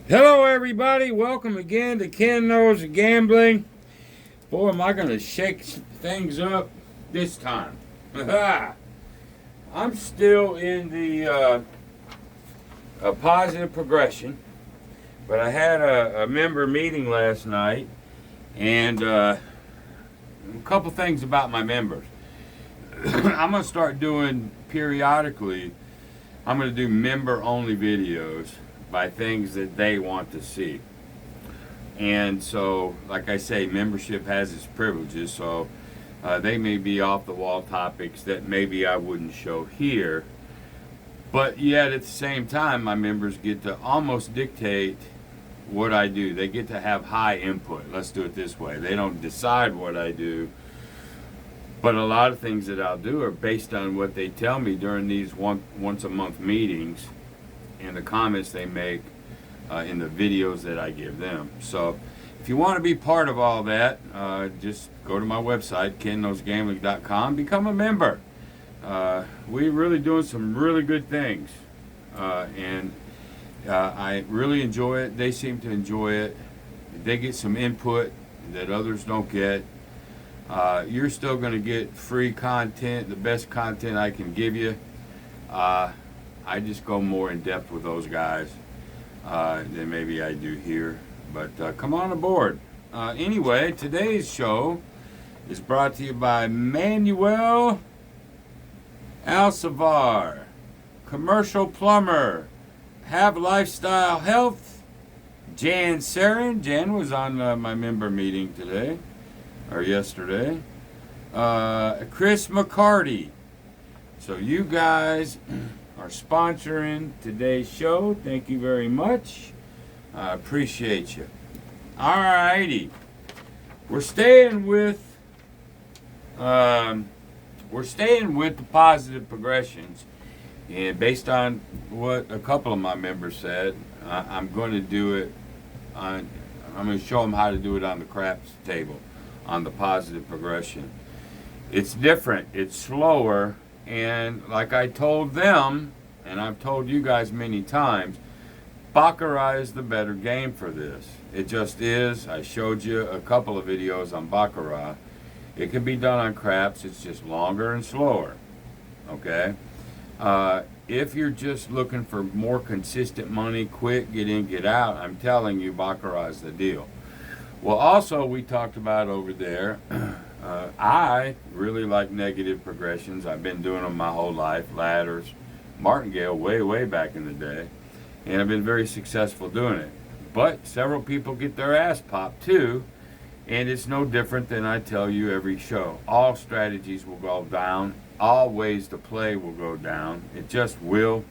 Hello, everybody. Welcome again to Ken Knows Gambling. Boy, am I going to shake things up this time. I'm still in the positive progression, but I had a member meeting last night, and a couple things about my members. I'm going to start doing periodically, I'm going to do member-only videos by things that they want to see. And so, like I say, membership has its privileges, so they may be off-the-wall topics that maybe I wouldn't show here. But yet, at the same time, my members get to almost dictate what I do. They get to have high input. Let's do it this way. They don't decide what I do, but a lot of things that I'll do are based on what they tell me during these once-a-month meetings and the comments they make in the videos that I give them. So if you want to be part of all that, just go to my website, kenknowsgambling.com, become a member. We're really doing some really good things, and I really enjoy it. They seem to enjoy it. They get some input that others don't get. You're still going to get free content, the best content I can give you. I just go more in depth with those guys than maybe I do here. But come on aboard. Anyway, today's show is brought to you by Manuel Alcivar, Commercial Plumber, Have Lifestyle Health, Jan Sarin. Jan was on my member meeting today, or yesterday. Chris McCarty. So you guys are sponsoring today's show. Thank you very much. I appreciate you. Alrighty. We're staying with the positive progressions, and based on what a couple of my members said, I'm going to do it on. I'm going to show them how to do it on the craps table, on the positive progression. It's different. It's slower. And like I told them, and I've told you guys many times, Baccarat is the better game for this. It just is. I showed you a couple of videos on Baccarat. It can be done on craps. It's just longer and slower. Okay? If you're just looking for more consistent money, quick, get in, get out, I'm telling you, Baccarat is the deal. Well, also, we talked about over there, I really like negative progressions. I've been doing them my whole life. Ladders, martingale, way back in the day. And I've been very successful doing it. But several people get their ass popped too. And it's no different than I tell you every show. All strategies will go down. All ways to play will go down. It just will.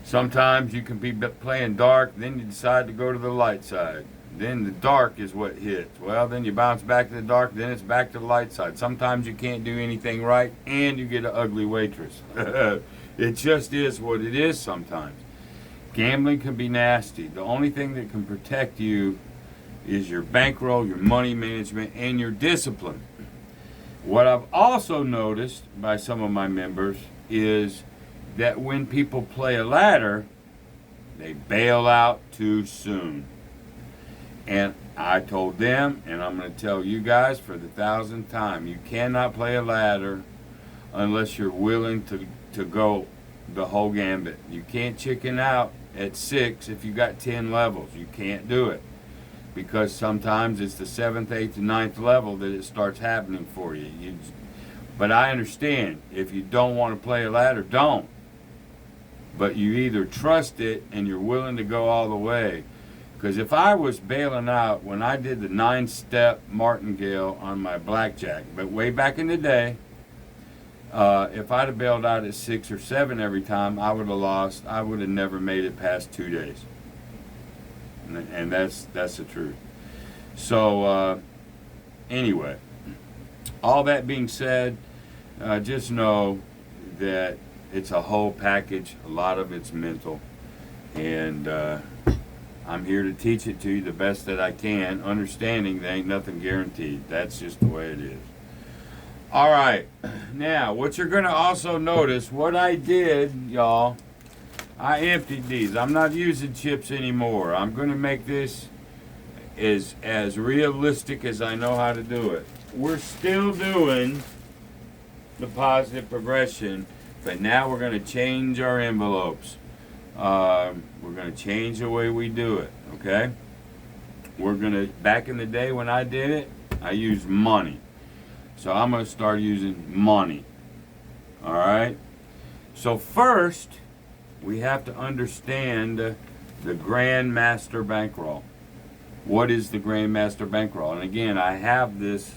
Sometimes you can be playing dark, then you decide to go to the light side. Then the dark is what hits. Well, then you bounce back to the dark, then it's back to the light side. Sometimes you can't do anything right, and you get an ugly waitress. It just is what it is sometimes. Gambling can be nasty. The only thing that can protect you is your bankroll, your money management, and your discipline. What I've also noticed by some of my members is that when people play a ladder, they bail out too soon. And I told them, and I'm going to tell you guys for the 1,000th time, you cannot play a ladder unless you're willing to go the whole gambit. You can't chicken out at 6 if you got 10 levels. You can't do it. Because sometimes it's the 7th, 8th, and 9th level that it starts happening for you. But I understand, if you don't want to play a ladder, don't. But you either trust it and you're willing to go all the way. Because if I was bailing out when I did the 9-step martingale on my blackjack, but way back in the day, if I'd have bailed out at 6 or 7 every time, I would have lost. I would have never made it past 2 days. And that's the truth. So anyway, all that being said, just know that it's a whole package. A lot of it's mental. And I'm here to teach it to you the best that I can, understanding there ain't nothing guaranteed. That's just the way it is. All right. Now, what you're going to also notice, what I did, y'all, I emptied these. I'm not using chips anymore. I'm going to make this as realistic as I know how to do it. We're still doing the positive progression, but now we're going to change our envelopes. We're going to change the way we do it, okay? We're going to, back in the day when I did it, I used money. So I'm going to start using money. All right? So first, we have to understand the Grandmaster Bankroll. What is the Grandmaster Bankroll? And again, I have this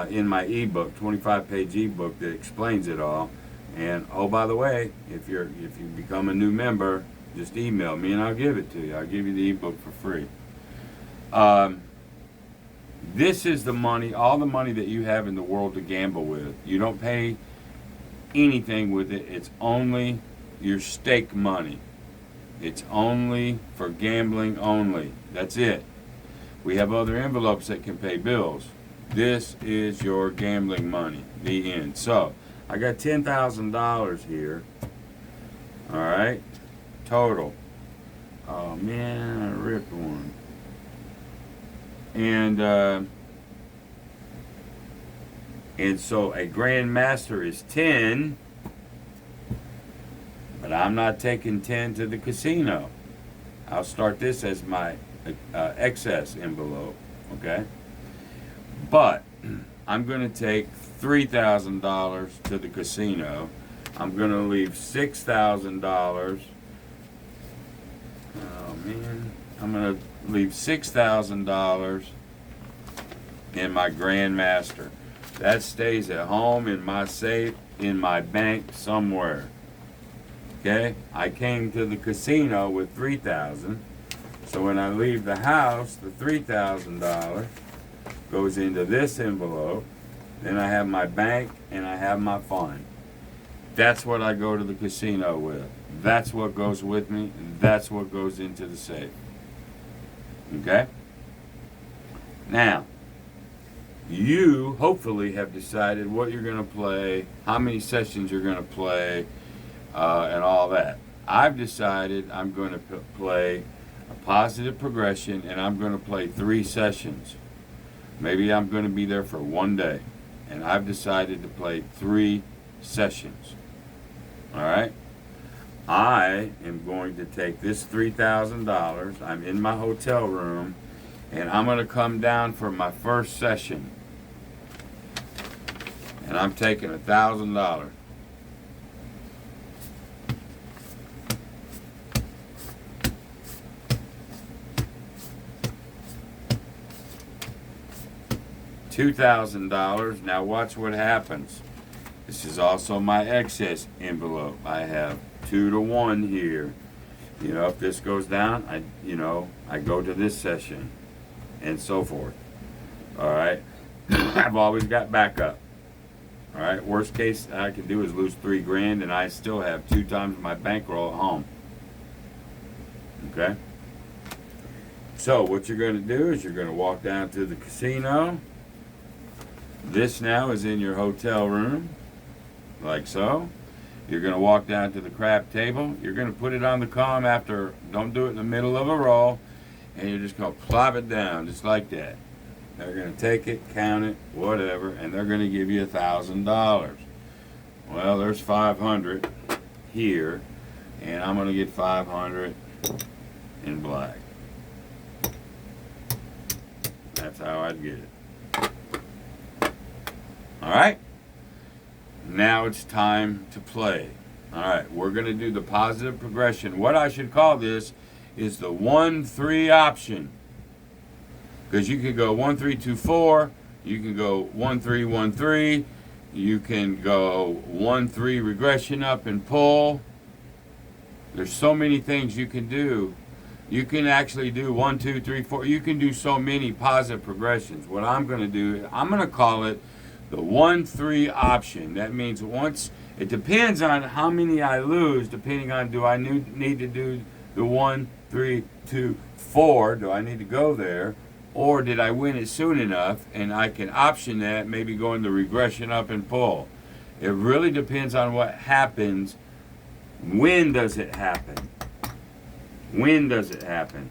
in my ebook, 25-page ebook that explains it all. And oh, by the way, if you become a new member, just email me and I'll give it to you. I'll give you the ebook for free. This is the money, all the money that you have in the world to gamble with. You don't pay anything with it. It's only your stake money. It's only for gambling only. That's it. We have other envelopes that can pay bills. This is your gambling money. The end. So, I got $10,000 here. All right. Total. Oh man, I ripped one. And so a Grandmaster is 10, but I'm not taking 10 to the casino. I'll start this as my excess envelope, okay? But I'm going to take $3,000 to the casino. I'm going to leave $6,000. Oh man, I'm going to leave $6,000 in my Grandmaster. That stays at home in my safe, in my bank somewhere. Okay? I came to the casino with $3,000. So when I leave the house, the $3,000 goes into this envelope. Then I have my bank and I have my fund. That's what I go to the casino with. That's what goes with me. That's what goes into the safe. Okay? Now, you hopefully have decided what you're going to play, how many sessions you're going to play, and all that. I've decided I'm going to play a positive progression, and I'm going to play 3 sessions. Maybe I'm going to be there for 1 day, and I've decided to play 3 sessions. All right? I am going to take this $3,000. I'm in my hotel room, and I'm going to come down for my first session. And I'm taking $1,000. $2,000. Now watch what happens. This is also my excess envelope. I have 2 to 1 here. You know, if this goes down, I go to this session, and so forth. All right. I've always got backup. All right. Worst case I can do is lose $3,000, and I still have 2 times my bankroll at home. Okay. So what you're going to do is you're going to walk down to the casino. This now is in your hotel room, like so. You're going to walk down to the crap table. You're going to put it on the comm after, don't do it in the middle of a roll, and you're just going to plop it down just like that. They're going to take it, count it, whatever, and they're going to give you $1,000. Well, there's 500 here, and I'm going to get 500 in black. That's how I'd get it. All right? Now it's time to play. All right, we're going to do the positive progression. What I should call this is the 1-3 option. Because you can go 1-3-2-4, you can go 1-3-1-3, you can go 1-3 regression up and pull. There's so many things you can do. You can actually do 1, 2, 3, 4. You can do so many positive progressions. What I'm going to do, I'm going to call it the 1-3 option. That means once, it depends on how many I lose, depending on do I need to do the 1, 3, 2, 4, do I need to go there, or did I win it soon enough, and I can option that, maybe go into regression up and pull. It really depends on what happens When does it happen? When does it happen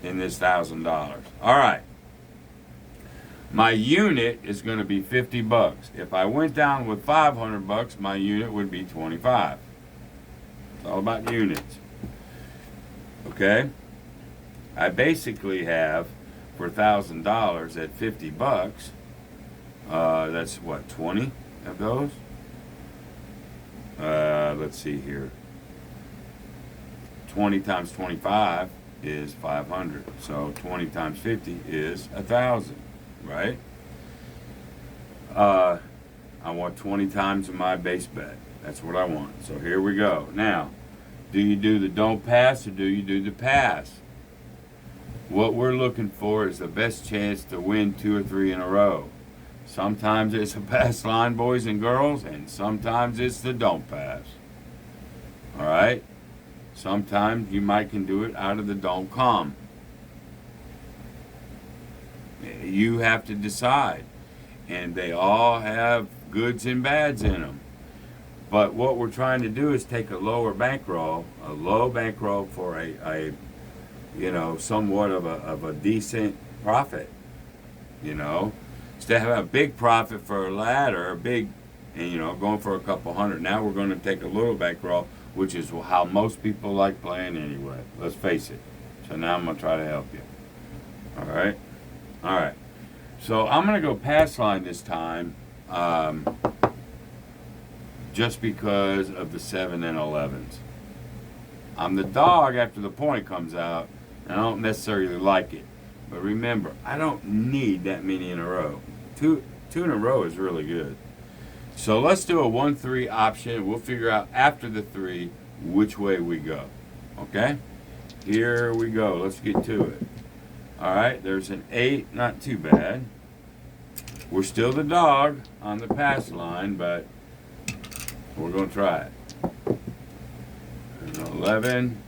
in this $1,000? All right. My unit is going to be 50 bucks. If I went down with 500 bucks, my unit would be 25. It's all about units. Okay? I basically have for $1,000 at 50 bucks. That's what, 20 of those? Let's see here. 20 times 25 is 500. So 20 times 50 is 1,000, right? I want 20 times my base bet. That's what I want. So here we go. Now, do you do the don't pass or do you do the pass? What we're looking for is the best chance to win 2 or 3 in a row. Sometimes it's a pass line, boys and girls, and sometimes it's the don't pass. All right? Sometimes you might can do it out of the don't come. You have to decide. And they all have goods and bads in them. But what we're trying to do is take a lower bankroll, a low bankroll for a somewhat of a decent profit. Instead of having a big profit for a ladder, going for a couple hundred. Now we're going to take a little bankroll, which is how most people like playing anyway. Let's face it. So now I'm going to try to help you. All right? All right. So I'm going to go pass line this time just because of the 7 and 11s. I'm the dog after the point comes out, and I don't necessarily like it. But remember, I don't need that many in a row. Two in a row is really good. So let's do a 1-3 option. We'll figure out after the 3 which way we go. Okay? Here we go. Let's get to it. All right, there's an 8. Not too bad. We're still the dog on the pass line, but we're going to try it. An 11.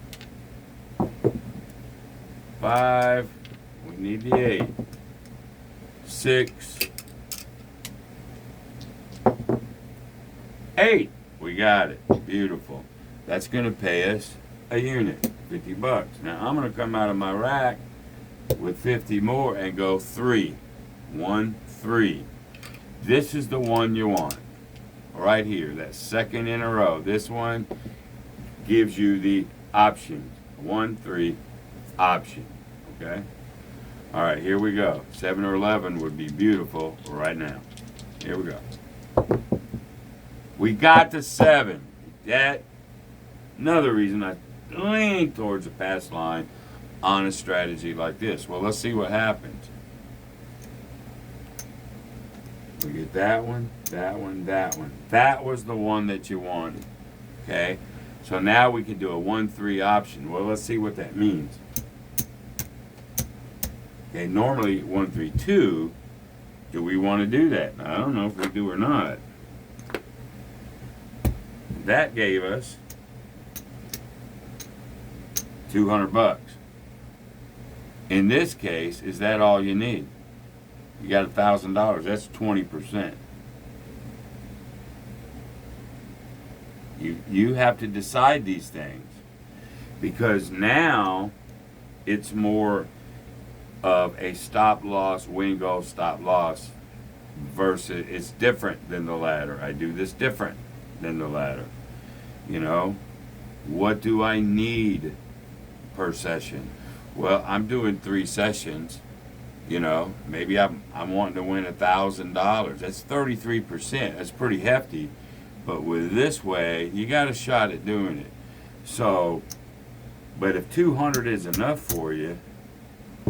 5. We need the 8. 6. 8. We got it. Beautiful. That's going to pay us a unit, 50 bucks. Now I'm going to come out of my rack with 50 more and go 3. 1, 3. This is the one you want. Right here, that second in a row. This one gives you the options. 1, 3, option. Okay? All right, here we go. 7 or 11 would be beautiful right now. Here we go. We got the 7. That, another reason I lean towards a pass line on a strategy like this. Well, let's see what happens. We get that one, that one, that one. That was the one that you wanted. Okay? So now we can do a 1-3 option. Well, let's see what that means. Okay, normally 1-3-2. Do we want to do that? I don't know if we do or not. That gave us 200 bucks. In this case, is that all you need? You got $1,000. That's 20%. You have to decide these things because now it's more of a stop loss, win goal, stop loss versus it's different than the ladder. I do this different than the ladder. What do I need per session? Well, I'm doing 3 sessions. Maybe I'm wanting to win $1,000. That's 33%. That's pretty hefty. But with this way, you got a shot at doing it. So, but if 200 is enough for you,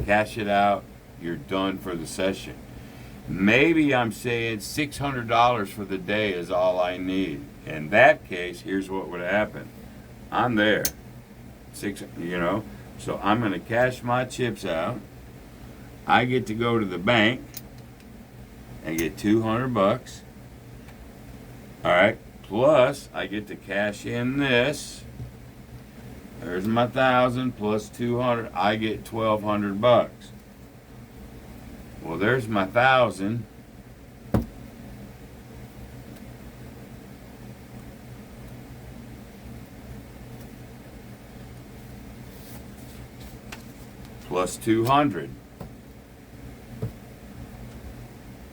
cash it out. You're done for the session. Maybe I'm saying $600 for the day is all I need. In that case, here's what would happen. I'm there. So I'm going to cash my chips out. I get to go to the bank and get 200 bucks. All right. Plus, I get to cash in this. There's my 1,000 plus 200. I get 1,200 bucks. Well, there's my 1,000. plus 200.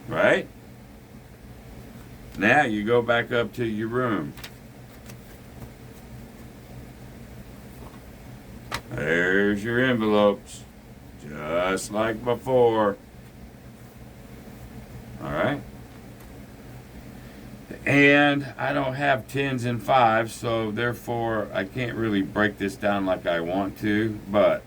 Right? Now you go back up to your room. There's your envelopes, just like before. All right? And I don't have 10s and 5s, so therefore I can't really break this down like I want to, but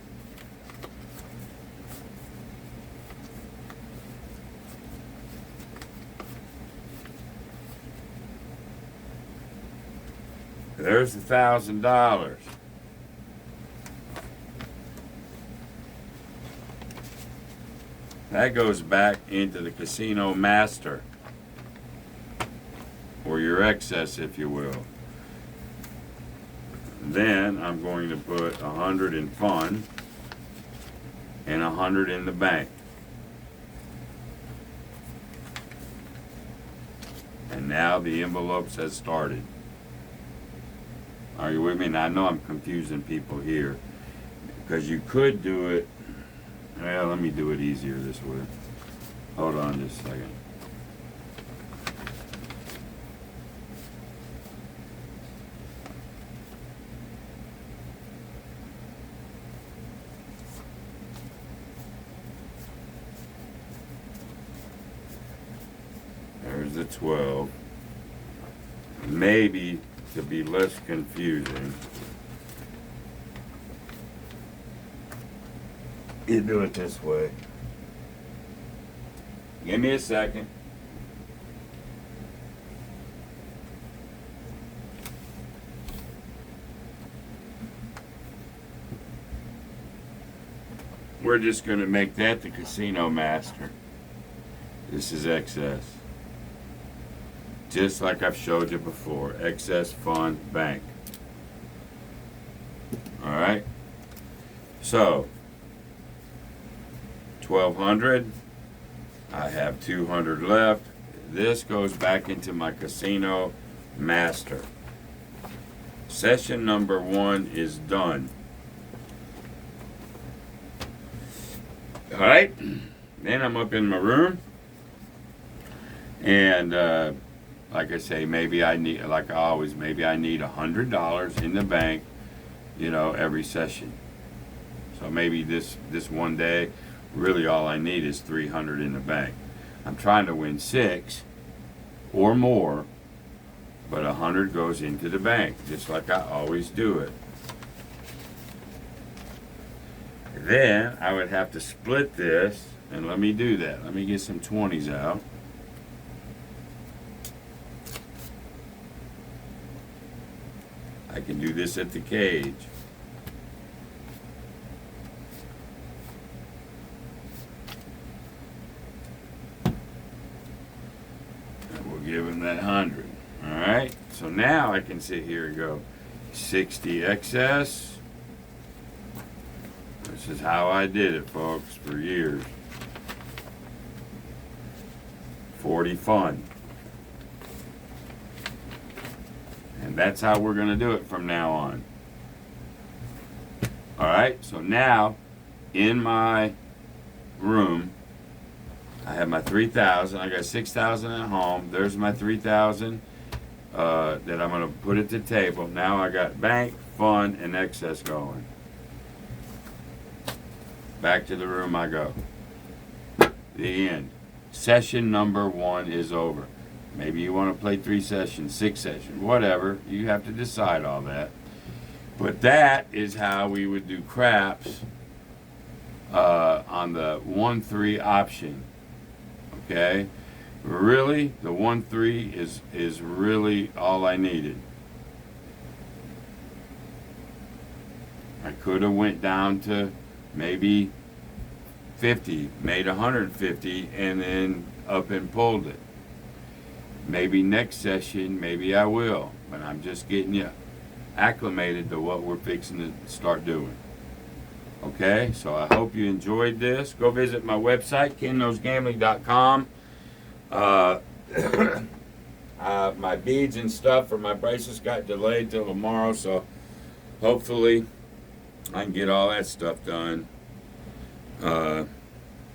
there's $1,000. That goes back into the casino master, or your excess, if you will. Then I'm going to put 100 in fun and 100 in the bank. And now the envelopes has started. Are you with me? Now I know I'm confusing people here, because you could do it. Well, let me do it easier this way. Hold on just a second. There's the 12. Maybe to be less confusing, you do it this way. Give me a second. We're just going to make that the casino master. This is excess. Just like I've showed you before. Excess, fund, bank. Alright? So, 1,200. I have 200 left. This goes back into my casino master. Session number 1 is done. Alright? Then I'm up in my room. And, like I say, maybe I need, like I always, maybe I need $100 in the bank, you know, every session. So maybe this one day, really all I need is 300 in the bank. I'm trying to win 6 or more, but 100 goes into the bank, just like I always do it. Then I would have to split this, and let me do that. Let me get some 20s out. I can do this at the cage. And we'll give him that 100. Alright, so now I can sit here and go 60 excess. This is how I did it, folks, for years. 40 fun. And that's how we're going to do it from now on. Alright, so now in my room, I have my 3,000. I got 6,000 at home. There's my 3,000 that I'm going to put at the table. Now I got bank, fund, and excess going. Back to the room I go. The end. Session number 1 is over. Maybe you want to play 3 sessions, 6 sessions, whatever. You have to decide all that. But that is how we would do craps on the 1-3 option. Okay? Really, the 1-3 is really all I needed. I could have went down to maybe 50, made 150, and then up and pulled it. Maybe next session, maybe I will, but I'm just getting you acclimated to what we're fixing to start doing. Okay, so I hope you enjoyed this. Go visit my website, kenknowsgambling.com. My beads and stuff for my bracelets got delayed till tomorrow, so hopefully I can get all that stuff done. Uh,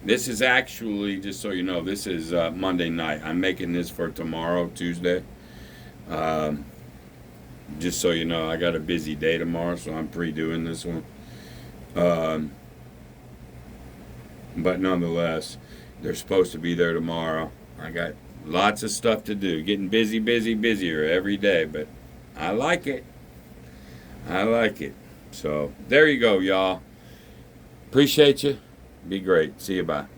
this is actually, just so you know, this is Monday night. I'm making this for tomorrow, Tuesday. Um, just so you know, I got a busy day tomorrow, so I'm pre-doing this one. Um, but nonetheless, they're supposed to be there tomorrow. I got lots of stuff to do. Getting busy, busier every day, but I like it. I like it. So there you go, y'all. Appreciate you. Be great. See you. Bye.